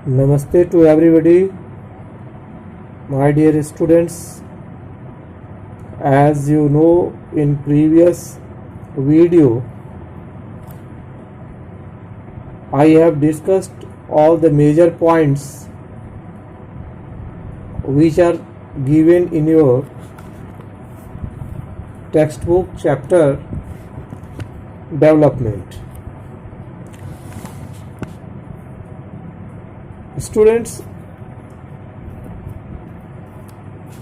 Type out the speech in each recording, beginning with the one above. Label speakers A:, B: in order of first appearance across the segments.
A: Namaste to everybody, my dear students. As you know, in previous video, I have discussed all the major points which are given in your textbook chapter development. Students,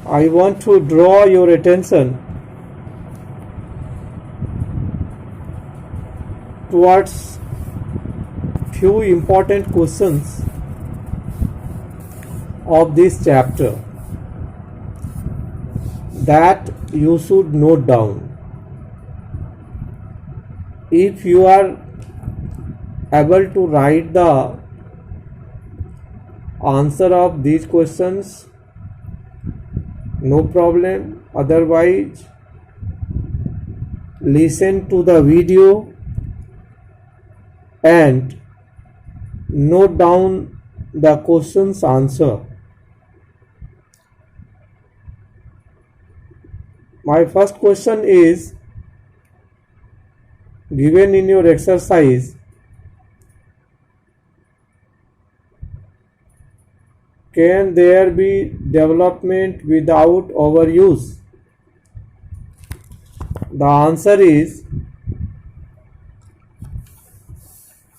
A: I want to draw your attention towards few important questions of this chapter that you should note down. If you are able to write the answer of these questions, no problem. Otherwise, listen to the video and note down the questions answer. My first question is given in your exercise. Can there be development without overuse? The answer is,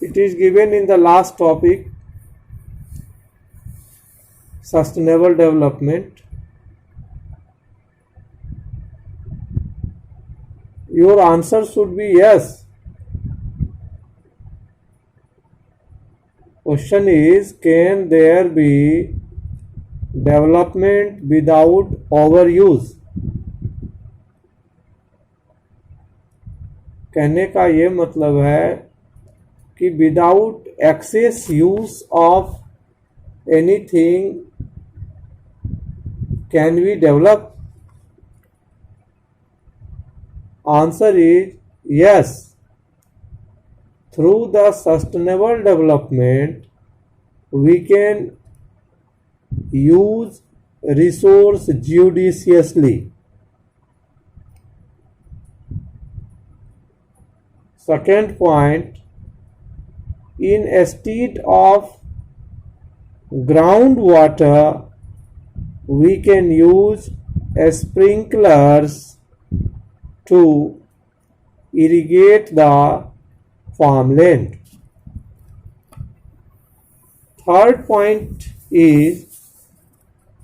A: it is given in the last topic, sustainable development. Your answer should be yes. Question is, can there be development without overuse? कहने का ये मतलब है कि without excess use of anything can we develop? Answer is yes. Through the sustainable development, we can use resource judiciously. Second point, instead of groundwater, we can use sprinklers to irrigate the farmland. Third point is,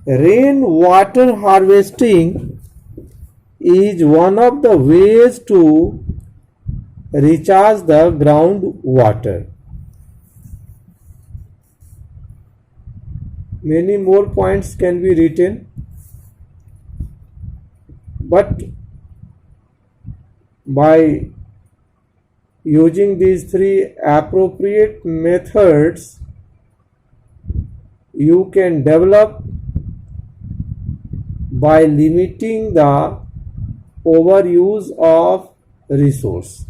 A: rainwater harvesting is one of the ways to recharge the groundwater. Many more points can be written, but by using these three appropriate methods, you can develop by limiting the overuse of resource.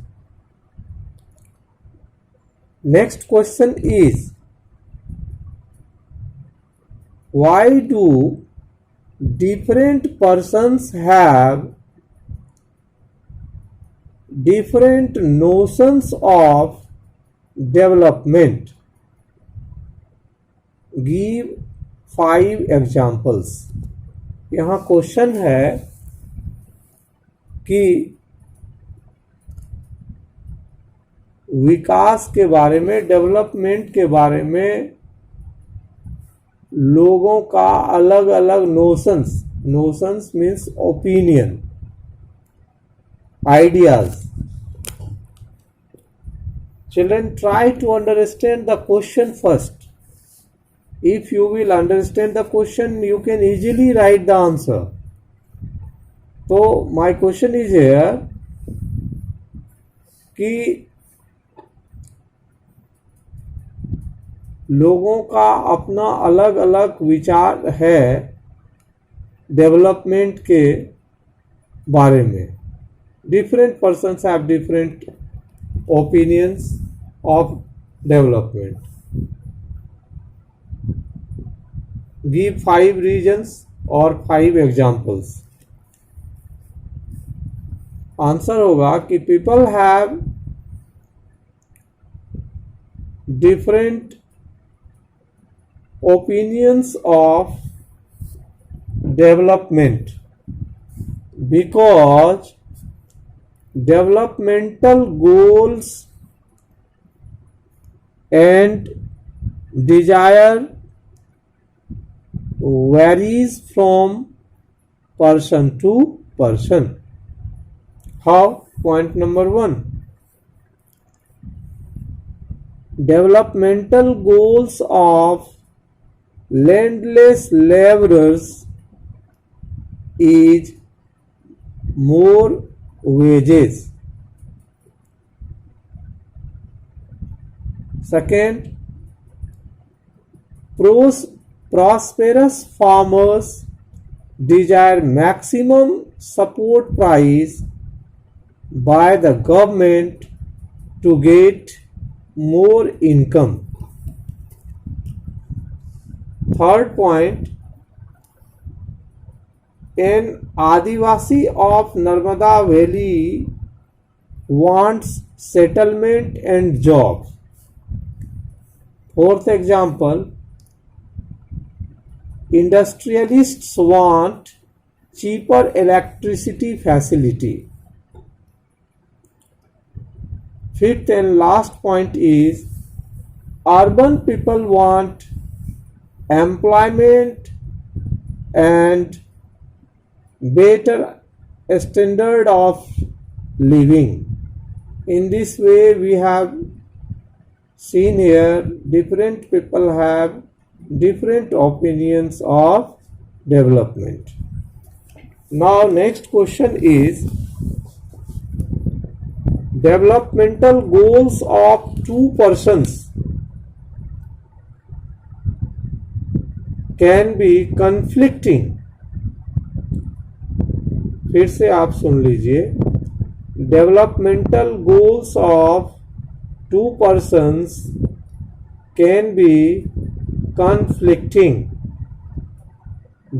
A: Next question is, why do different persons have different notions of development? Give 5 examples. यहाँ question है कि विकास के बारे में, development के बारे में लोगों का अलग अलग notions means opinion, ideas. Children, try to understand the question first. If you will understand the question, you can easily write the answer. So my question is here कि लोगों का अपना अलग अलग विचार है डेवलपमेंट के बारे में. Different persons have different opinions of development. give 5 reasons or 5 examples. Answer होगा कि people have different opinions of development because developmental goals and desire varies from person to person. How? Point number 1. Developmental goals of landless laborers is more wages. Second, prosperous farmers desire maximum support price by the government to get more income. Third point, an Adivasi of Narmada Valley wants settlement and jobs. Fourth example, industrialists want cheaper electricity facility. Fifth and last point is urban people want employment and better standard of living. In this way, we have seen here different people have different opinions of development. Now, next question is developmental goals of two persons can be conflicting. फिर से आप सुन लीजिए, developmental goals of two persons can be conflicting.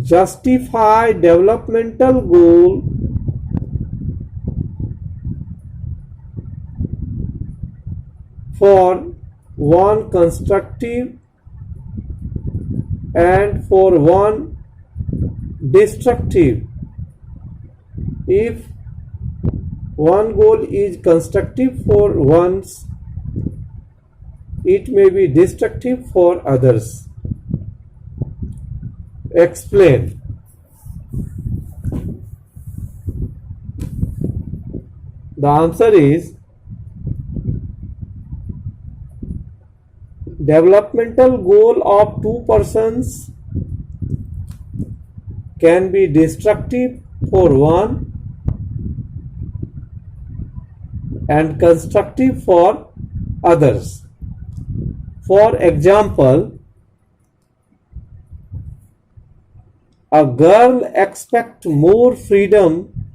A: Justify developmental goal for one constructive and for one destructive. If one goal is constructive for ones, it may be destructive for others. Explain. The answer is developmental goal of two persons can be destructive for one and constructive for others. For example, a girl expects more freedom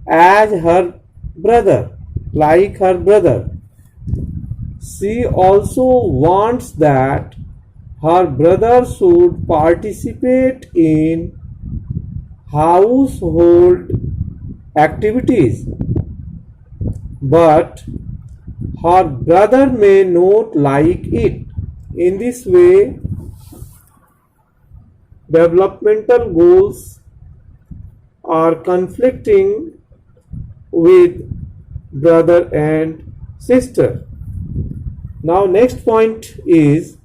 A: as her brother, like her brother. She also wants that her brother should participate in household activities, but her brother may not like it. In this way, developmental goals are conflicting with brother and sister. Now, next point is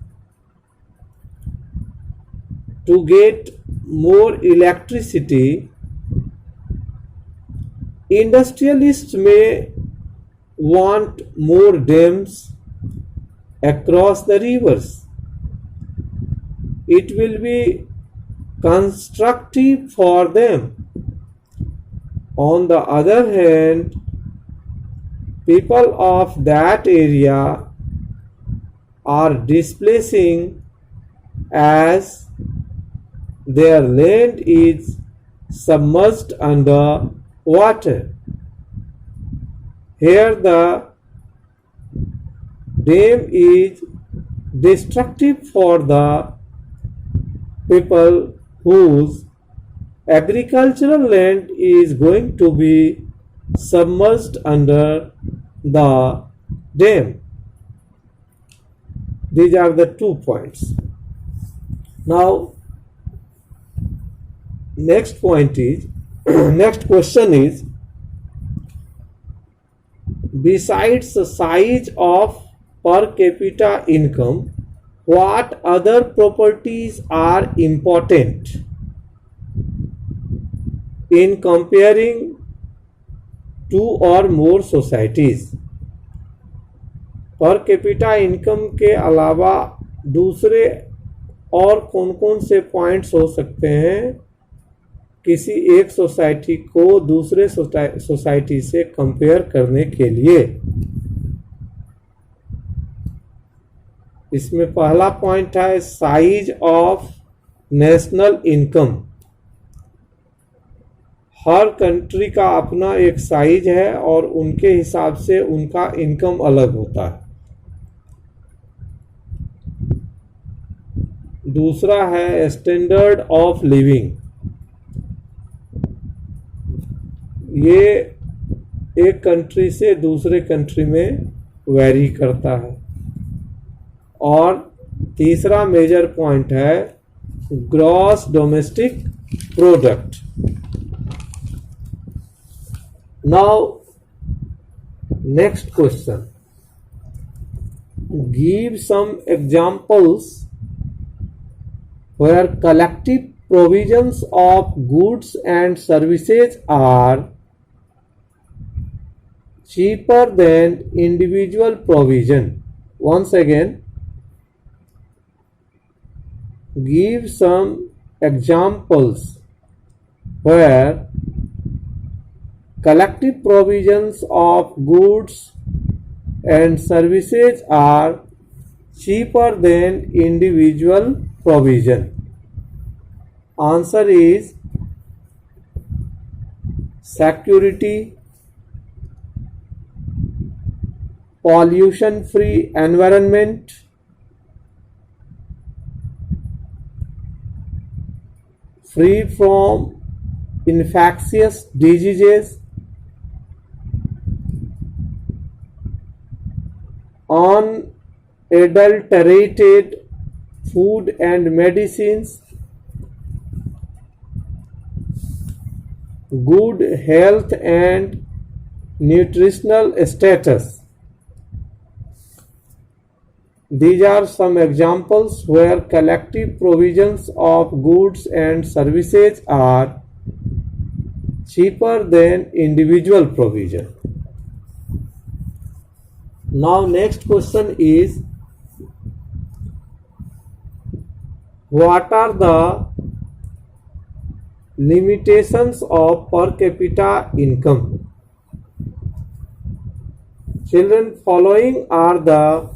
A: to get more electricity. Industrialists may want more dams across the rivers. It will be constructive for them. On the other hand, people of that area are displacing as their land is submerged under water. Here the dam is destructive for the people whose agricultural land is going to be submerged under the dam. These are the 2 points. Now, next point is, next question is, besides the size of per capita income, what other properties are important in comparing two or more societies? Per capita income के अलावा दूसरे और कौन कौन से points हो सकते हैं किसी एक सोसाइटी को दूसरे सोसाइटी से कंपेयर करने के लिए? इसमें पहला पॉइंट है size of national income. Her country का अपना एक साइज है और उनके हिसाब से उनका इनकम अलग होता है। दूसरा है स्टैंडर्ड ऑफ लिविंग। ये एक कंट्री से दूसरे कंट्री में वेरी करता है। और तीसरा मेजर पॉइंट है gross domestic product. Now next question, give some examples where collective provisions of goods and services are cheaper than individual provision. Once again, give some examples where collective provisions of goods and services are cheaper than individual provision. Answer is security, pollution free environment, free from infectious diseases, unadulterated food and medicines, good health and nutritional status. These are some examples where collective provisions of goods and services are cheaper than individual provision. Now next question is, what are the limitations of per capita income? Children, following are the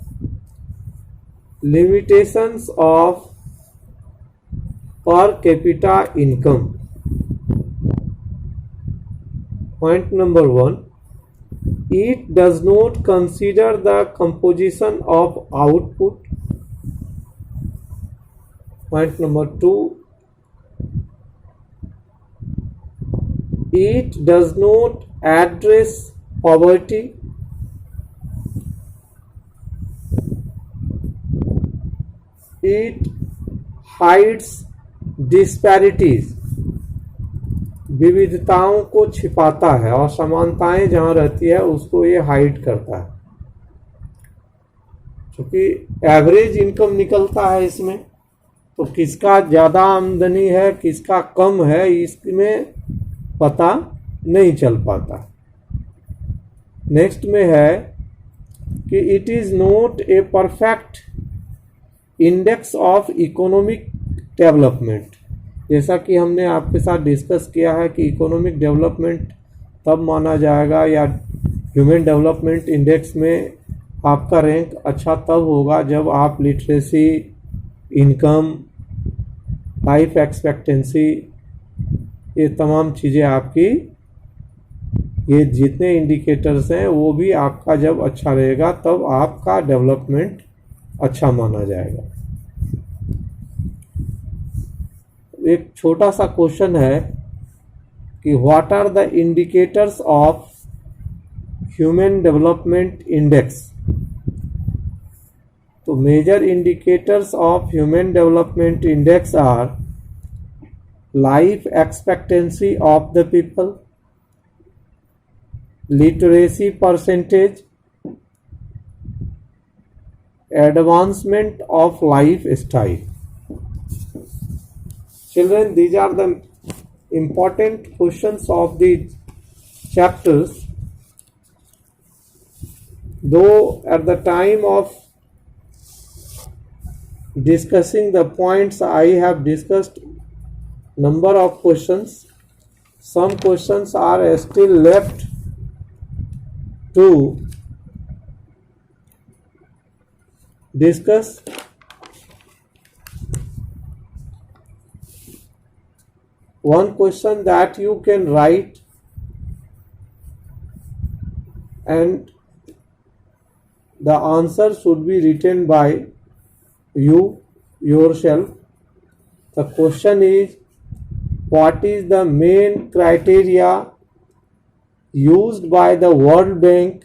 A: limitations of per capita income. Point number 1, it does not consider the composition of output. Point number 2, it does not address poverty. It hides disparities. विविधताओं को छिपाता है और समानताएं जहां रहती है उसको ये हाइड करता है। क्योंकि एवरेज इनकम निकलता है इसमें, तो किसका ज़्यादा आमदनी है किसका कम है इसमें पता नहीं चल पाता। नेक्स्ट में है कि it is not a perfect index of economic development. जैसा कि हमने आपके साथ डिस्कस किया है कि इकोनॉमिक डेवलपमेंट तब माना जाएगा या ह्यूमन डेवलपमेंट इंडेक्स में आपका रैंक अच्छा तब होगा जब आप लिटरेसी, इनकम, लाइफ एक्सपेक्टेंसी, ये तमाम चीज़ें आपकी, ये जितने इंडिकेटर्स हैं वो भी आपका जब अच्छा रहेगा तब आपका डेवलपमेंट अच्छा माना जाएगा। एक छोटा सा क्वेश्चन है कि what are the indicators of human development index. तो major indicators of human development index are life expectancy of the people, literacy percentage, advancement of lifestyle. Children, these are the important questions of the chapters. Though at the time of discussing the points I have discussed number of questions, some questions are still left to discuss. One question that you can write and the answer should be written by you yourself. The question is, what is the main criteria used by the World Bank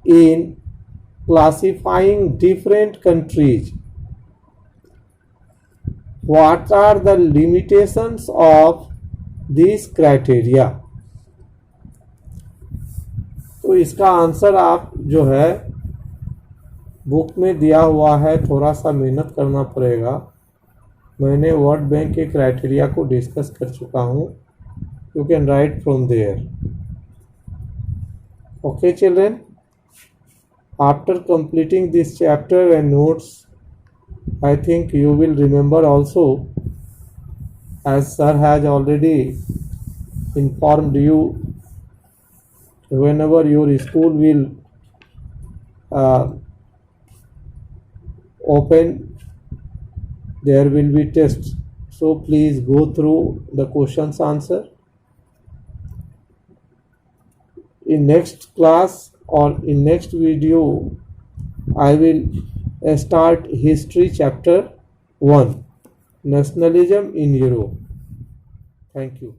A: in classifying different countries? What are the limitations of these criteria? तो इसका answer आप जो है book में दिया हुआ है, थोड़ा सा मेहनत करना पड़ेगा। मैंने वर्ल्ड बैंक के क्राइटेरिया को डिस्कस कर चुका हूँ। You can write from there. Okay children, after completing this chapter and notes, I think you will remember also, as sir has already informed you, whenever your school will open, there will be tests. So please go through the questions answer. In next class or in next video, I will start history chapter 1, nationalism in Europe. Thank you.